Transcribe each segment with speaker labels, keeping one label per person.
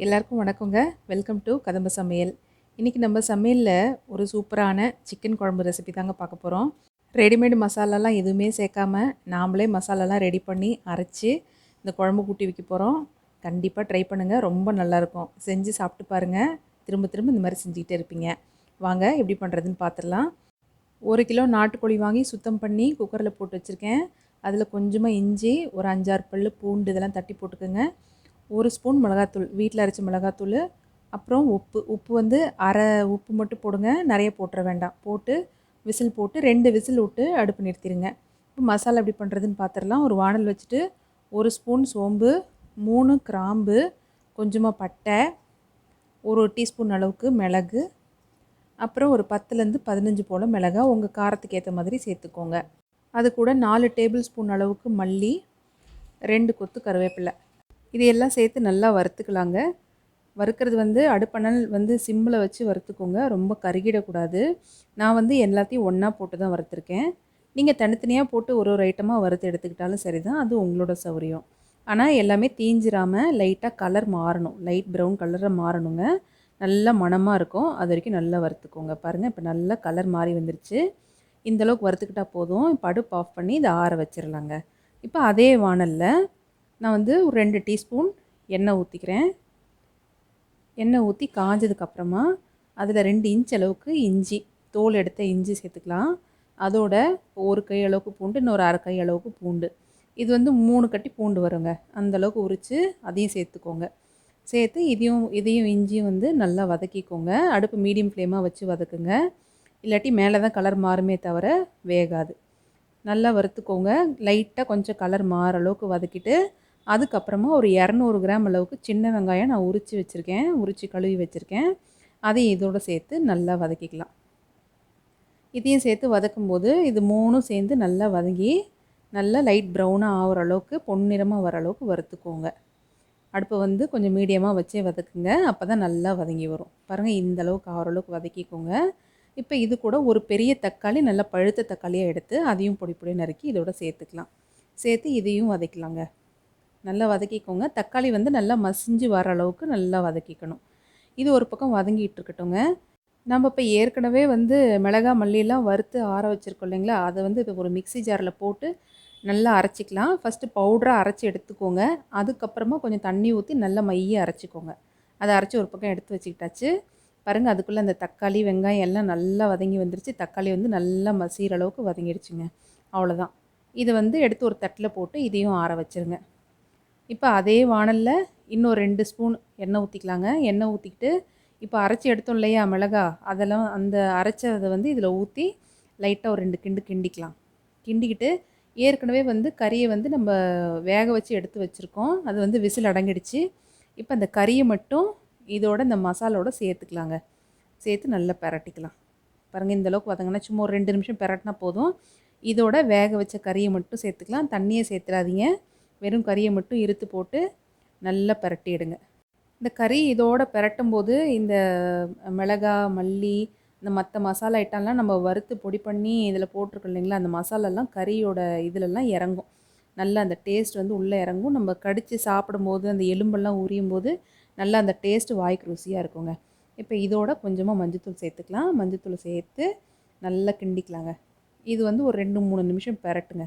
Speaker 1: எல்லாருக்கும் வணக்கங்க. Welcome to கதம்ப சமையல். இன்றைக்கி நம்ம சமையலில் ஒரு சூப்பரான சிக்கன் குழம்பு ரெசிபி தாங்க பார்க்க போகிறோம். ரெடிமேடு மசாலாலாம் எதுவுமே சேர்க்காம நாமளே மசாலாலாம் ரெடி பண்ணி அரைச்சி இந்த குழம்பு கூட்டி வைக்க போகிறோம். கண்டிப்பாக ட்ரை பண்ணுங்கள், ரொம்ப நல்லாயிருக்கும். செஞ்சு சாப்பிட்டு பாருங்கள், திரும்ப திரும்ப இந்த மாதிரி செஞ்சுக்கிட்டே இருப்பீங்க. வாங்க எப்படி பண்ணுறதுன்னு பார்த்துடலாம். 1 கிலோ நாட்டுக்கோழி வாங்கி சுத்தம் பண்ணி குக்கரில் போட்டு வச்சுருக்கேன். அதில் கொஞ்சமாக இஞ்சி, ஒரு 5-6 பல் பூண்டு இதெல்லாம் தட்டி போட்டுக்கோங்க. 1 ஸ்பூன் மிளகாத்தூள், வீட்டில் அரைச்ச மிளகாத்தூள், அப்புறம் உப்பு வந்து அரை உப்பு மட்டும் போடுங்க, நிறைய போட்டுற வேண்டாம். போட்டு விசில் போட்டு 2 விசில் விட்டு அடுப்பு நிறுத்திடுங்க. இப்போ மசாலா எப்படி பண்ணுறதுன்னு பார்த்துடலாம். ஒரு வானல் வச்சுட்டு 1 ஸ்பூன் சோம்பு, 3 கிராம்பு, கொஞ்சமாக பட்டை, 1 டீஸ்பூன் அளவுக்கு மிளகு, அப்புறம் ஒரு 10லேருந்து 15 போல் மிளகாய் உங்கள் காரத்துக்கு ஏற்ற மாதிரி சேர்த்துக்கோங்க. அது கூட 4 டேபிள் ஸ்பூன் அளவுக்கு மல்லி, 2 கொத்து கருவேப்பிலை, இது எல்லாம் சேர்த்து நல்லா வறுத்துக்கலாங்க. வறுக்கிறது வந்து அடுப்பணல் வந்து சிம்மில் வச்சு வறுத்துக்கோங்க, ரொம்ப கருகிடக்கூடாது. நான் வந்து எல்லாத்தையும் ஒன்றா போட்டு தான் வறுத்துருக்கேன். நீங்கள் தனித்தனியாக போட்டு ஒரு ஐட்டமாக வறுத்து எடுத்துக்கிட்டாலும் சரி தான், அது உங்களோட சௌகரியம். ஆனால் எல்லாமே தீஞ்சிராமல் லைட்டாக கலர் மாறணும், லைட் ப்ரௌன் கலரில் மாறணுங்க. நல்லா மணமாக இருக்கும், அது வரைக்கும் நல்லா வறுத்துக்கோங்க. பாருங்கள், இப்போ நல்லா கலர் மாறி வந்துருச்சு. இந்தளவுக்கு வறுத்துக்கிட்டால் போதும். இப்போ அடுப்பு ஆஃப் பண்ணி இதை ஆற வச்சிடலாங்க. இப்போ அதே வானலில் நான் வந்து ஒரு 2 டீஸ்பூன் எண்ணெய் ஊற்றிக்கிறேன். எண்ணெய் ஊற்றி காஞ்சதுக்கப்புறமா அதில் 2 இன்ச் அளவுக்கு இஞ்சி, தோல் எடுத்த இஞ்சி சேர்த்துக்கலாம். அதோட ஒரு கை அளவுக்கு பூண்டு, இன்னொரு அரை கை அளவுக்கு பூண்டு, இது வந்து 3 கட்டி பூண்டு வருங்க, அந்தளவுக்கு உரித்து அதையும் சேர்த்துக்கோங்க. சேர்த்து இதையும் இஞ்சியும் வந்து நல்லா வதக்கிக்கோங்க. அடுப்பு மீடியம் ஃப்ளேமாக வச்சு வதக்குங்க, இல்லாட்டி மேலே தான் கலர் மாறுமே தவிர வேகாது. நல்லா வறுத்துக்கோங்க. லைட்டாக கொஞ்சம் கலர் மாற அளவுக்கு வதக்கிட்டு அதுக்கப்புறமா ஒரு 200 கிராம் அளவுக்கு சின்ன வெங்காயம் நான் உரித்து கழுவி வச்சுருக்கேன். அதையும் இதோடு சேர்த்து நல்லா வதக்கிக்கலாம். இதையும் சேர்த்து வதக்கும்போது இது 3ம் சேர்ந்து நல்லா வதங்கி நல்லா லைட் ப்ரௌனாக ஆகிற அளவுக்கு பொன்னிறமாக வர அளவுக்கு வறுத்துக்கோங்க. அடுப்பை வந்து கொஞ்சம் மீடியமாக வச்சே வதக்குங்க, அப்போ தான் நல்லா வதங்கி வரும். பாருங்கள், இந்த அளவுக்கு ஆகிற அளவுக்கு வதக்கிக்கோங்க. இப்போ இது கூட ஒரு பெரிய தக்காளி, நல்லா பழுத்த தக்காளியாக எடுத்து அதையும் பொடி பொடி நறுக்கி இதோட சேர்த்துக்கலாம். சேர்த்து இதையும் வதக்கலாங்க. நல்லா வதக்கிக்கோங்க. தக்காளி வந்து நல்லா மசிஞ்சு வர அளவுக்கு நல்லா வதக்கிக்கணும். இது ஒரு பக்கம் வதங்கிட்டு இருக்கட்டுங்க. நம்ம இப்போ ஏற்கனவே வந்து மிளகாய் மல்லியெல்லாம் வறுத்து ஆற வச்சுருக்கோம் இல்லைங்களா, அதை வந்து இப்போ ஒரு மிக்ஸி ஜாரில் போட்டு நல்லா அரைச்சிக்கலாம். ஃபஸ்ட்டு பவுடராக அரைச்சி எடுத்துக்கோங்க. அதுக்கப்புறமா கொஞ்சம் தண்ணி ஊற்றி நல்லா மைய அரைச்சிக்கோங்க. அதை அரைச்சி ஒரு பக்கம் எடுத்து வச்சுக்கிட்டாச்சு. பாருங்கள், அதுக்குள்ளே அந்த தக்காளி வெங்காயம் எல்லாம் நல்லா வதங்கி வந்துருச்சு. தக்காளி வந்து நல்லா மசிகிற அளவுக்கு வதங்கிடுச்சுங்க. அவ்வளோதான். இதை வந்து எடுத்து ஒரு தட்டில் போட்டு இதையும் ஆற வச்சுருங்க. இப்போ அதே வானலில் இன்னும் 2 ஸ்பூன் எண்ணெய் ஊற்றிக்கலாங்க. எண்ணெய் ஊற்றிக்கிட்டு இப்போ அரைச்சி எடுத்தோம் இல்லையா மிளகா, அதெல்லாம் அந்த அரைச்சதை வந்து இதில் ஊற்றி லைட்டாக ஒரு 2 கிண்டிக்கலாம். கிண்டிக்கிட்டு ஏற்கனவே வந்து கறியை வந்து நம்ம வேக வச்சு எடுத்து வச்சுருக்கோம், அது வந்து விசில் அடங்கிடுச்சு. இப்போ அந்த கறியை மட்டும் இதோட இந்த மசாலோட சேர்த்துக்கலாங்க. சேர்த்து நல்லா பிரட்டிக்கலாம். பாருங்கள், இந்தளவுக்கு வதங்கினா சும்மா ஒரு 2 நிமிஷம் பிரட்டினா போதும். இதோட வேக வச்ச கறியை மட்டும் சேர்த்துக்கலாம். தண்ணியை சேர்த்துறாதீங்க, வெறும் கறியை மட்டும் இறுத்து போட்டு நல்லா பிரட்டிடுங்க. இந்த கறி இதோடு பிரட்டும் போது இந்த மிளகாய் மல்லி இந்த மற்ற மசாலா ஐட்டம்லாம் நம்ம வறுத்து பொடி பண்ணி இதில் போட்டிருக்கோம் இல்லைங்களா, அந்த மசாலாலாம் கறியோட இதிலெல்லாம் இறங்கும். நல்லா அந்த டேஸ்ட் வந்து உள்ளே இறங்கும். நம்ம கடித்து சாப்பிடும்போது அந்த எலும்பெல்லாம் உரியும் போது நல்லா அந்த டேஸ்ட்டு வாய்க்கு ருசியாக இருக்குங்க. இப்போ இதோட கொஞ்சமாக மஞ்சத்தூள் சேர்த்துக்கலாம். மஞ்சத்தூள் சேர்த்து நல்லா கிண்டிக்கலாங்க. இது வந்து ஒரு 2-3 நிமிஷம் பிரட்டுங்க.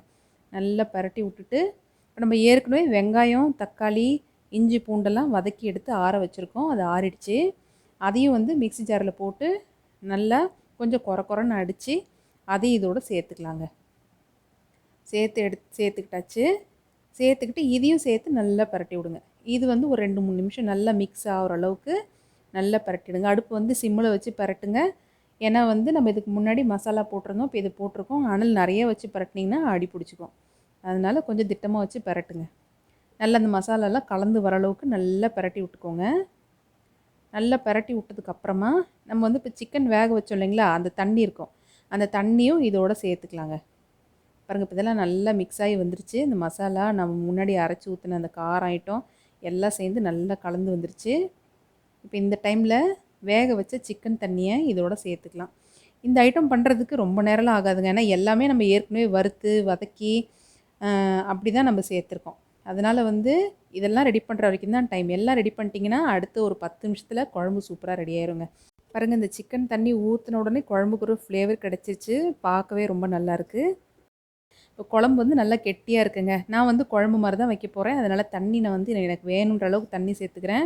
Speaker 1: நல்லா பிரட்டி விட்டுட்டு, இப்போ நம்ம ஏற்கனவே வெங்காயம், தக்காளி, இஞ்சி பூண்டெல்லாம் வதக்கி எடுத்து ஆற வச்சுருக்கோம். அது ஆறிடுச்சு. அதையும் வந்து மிக்ஸி ஜாரில் போட்டு நல்லா கொஞ்சம் கொரன்னு அடித்து அதையும் இதோடு சேர்த்துக்கலாங்க. சேர்த்துக்கிட்டாச்சு. சேர்த்துக்கிட்டு இதையும் சேர்த்து நல்லா பிரட்டி விடுங்க. இது வந்து ஒரு 2-3 நிமிஷம் நல்லா மிக்ஸ் ஆகிற அளவுக்கு நல்லா பிரட்டிடுங்க. அடுப்பு வந்து சிம்மில் வச்சு பிரட்டுங்க. ஏன்னா வந்து நம்ம இதுக்கு முன்னாடி மசாலா போட்டிருந்தோம், இப்போ இது போட்டிருக்கோம். அனல் நிறைய வச்சு பிரட்டினீங்கன்னா அடி பிடிச்சிக்கும். அதனால் கொஞ்சம் திட்டமாக வச்சு பிரட்டுங்க. நல்லா அந்த மசாலாலாம் கலந்து வர அளவுக்கு நல்லா பிரட்டி விட்டுக்கோங்க. நல்லா பிரட்டி விட்டதுக்கப்புறமா நம்ம வந்து இப்போ சிக்கன் வேக வச்சோம் இல்லைங்களா, அந்த தண்ணி இருக்கும், அந்த தண்ணியும் இதோடு சேர்த்துக்கலாங்க. பாருங்கள், இப்போ இதெல்லாம் நல்லா மிக்ஸ் ஆகி வந்துருச்சு. இந்த மசாலா நம்ம முன்னாடி அரைச்சி ஊற்றின அந்த காரம் ஐட்டம் எல்லாம் சேர்ந்து நல்லா கலந்து வந்துருச்சு. இப்போ இந்த டைமில் வேக வச்ச சிக்கன் தண்ணியை இதோட சேர்த்துக்கலாம். இந்த ஐட்டம் பண்ணுறதுக்கு ரொம்ப நேரம்லாம் ஆகாதுங்க. ஏன்னா எல்லாமே நம்ம ஏற்கனவே வறுத்து வதக்கி அப்படி தான் நம்ம சேர்த்துருக்கோம். அதனால் வந்து இதெல்லாம் ரெடி பண்ணுற வரைக்கும் தான் டைம். எல்லாம் ரெடி பண்ணிட்டீங்கன்னா அடுத்து ஒரு 10 நிமிஷத்தில் குழம்பு சூப்பராக ரெடி ஆயிருங்க. பாருங்கள், இந்த சிக்கன் தண்ணி ஊற்றின உடனே குழம்புக்கு ஒரு ஃப்ளேவர் கிடச்சிச்சு. பார்க்கவே ரொம்ப நல்லாயிருக்கு. இப்போ குழம்பு வந்து நல்லா கெட்டியாக இருக்குங்க. நான் வந்து குழம்பு மாதிரி தான் வைக்க போகிறேன். அதனால் தண்ணி நான் வந்து எனக்கு வேணுன்ற அளவுக்கு தண்ணி சேர்த்துக்கிறேன்.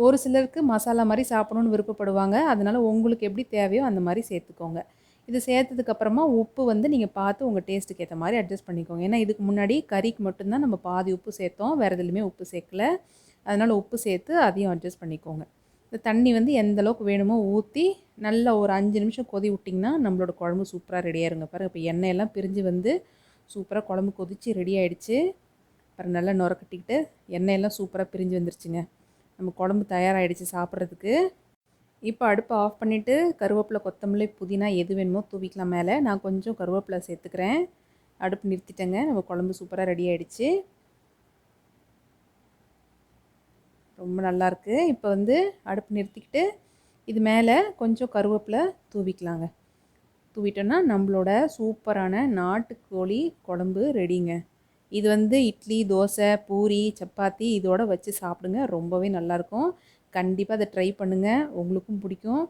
Speaker 1: ஒரு சிலருக்கு மசாலா மாதிரி சாப்பிடணுன்னு விருப்பப்படுவாங்க. அதனால் உங்களுக்கு எப்படி தேவையோ அந்த மாதிரி சேர்த்துக்கோங்க. இது சேர்த்ததுக்கப்புறமா உப்பு வந்து நீங்கள் பார்த்து உங்கள் டேஸ்ட்டுக்கு ஏற்ற மாதிரி அட்ஜஸ்ட் பண்ணிக்கோங்க. ஏன்னா இதுக்கு முன்னாடி கறிக்கு மட்டும்தான் நம்ம பாதி உப்பு சேர்த்தோம். வேறு எதுலையுமே உப்பு சேர்க்கல. அதனால் உப்பு சேர்த்து அதையும் அட்ஜஸ்ட் பண்ணிக்கோங்க. இந்த தண்ணி வந்து எந்த அளவுக்கு வேணுமோ ஊற்றி நல்லா ஒரு 5 நிமிஷம் கொதி விட்டிங்கன்னா நம்மளோட குழம்பு சூப்பராக ரெடியாயிருங்க. பாருங்கள், இப்போ எண்ணெயெல்லாம் பிரிஞ்சு வந்து சூப்பராக குழம்பு கொதித்து ரெடி ஆகிடுச்சு. அப்புறம் நல்லா நுரக்கட்டிக்கிட்டு எண்ணெயெல்லாம் சூப்பராக பிரிஞ்சு வந்துருச்சுங்க. நம்ம குழம்பு தயாராகிடுச்சு சாப்பிட்றதுக்கு. இப்போ அடுப்பை ஆஃப் பண்ணிவிட்டு கருவேப்பிலை, கொத்தமல்லி, புதினா எது வேணுமோ தூவிக்கலாம் மேலே. நான் கொஞ்சம் கருவேப்பிலை சேர்த்துக்கிறேன். அடுப்பு நிறுத்திட்டேங்க. நம்ம குழம்பு சூப்பராக ரெடி ஆகிடுச்சு. ரொம்ப நல்லாயிருக்கு. இப்போ வந்து அடுப்பு நிறுத்திக்கிட்டு இது மேலே கொஞ்சம் கருவேப்பிலை தூவிக்கலாங்க. தூவிட்டோன்னா நம்மளோட சூப்பரான நாட்டுக்கோழி குழம்பு ரெடிங்க. இது வந்து இட்லி, தோசை, பூரி, சப்பாத்தி இதோட வச்சு சாப்பிடுங்க. ரொம்பவே நல்லாயிருக்கும். கண்டிப்பாக அதை ட்ரை பண்ணுங்கள். உங்களுக்கும் பிடிக்கும்.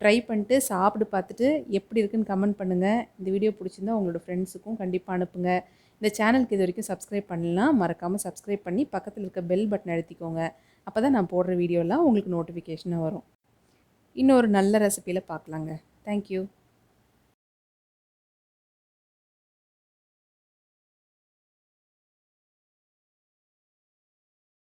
Speaker 1: ட்ரை பண்ணிட்டு சாப்பிட்டு பார்த்துட்டு எப்படி இருக்குன்னு கமெண்ட் பண்ணுங்கள். இந்த வீடியோ பிடிச்சிருந்தா உங்களோட ஃப்ரெண்ட்ஸுக்கும் கண்டிப்பாக அனுப்புங்க. இந்த சேனலுக்கு இது வரைக்கும் சப்ஸ்கிரைப் பண்ணலாம், மறக்காமல் சப்ஸ்கிரைப் பண்ணி பக்கத்தில் இருக்க பெல் பட்டன் அழுத்திக்கோங்க. அப்போ தான் நான் போடுற வீடியோலாம் உங்களுக்கு நோட்டிஃபிகேஷனாக வரும். இன்னொரு நல்ல ரெசிபியில் பார்க்கலாங்க. தேங்க்யூ.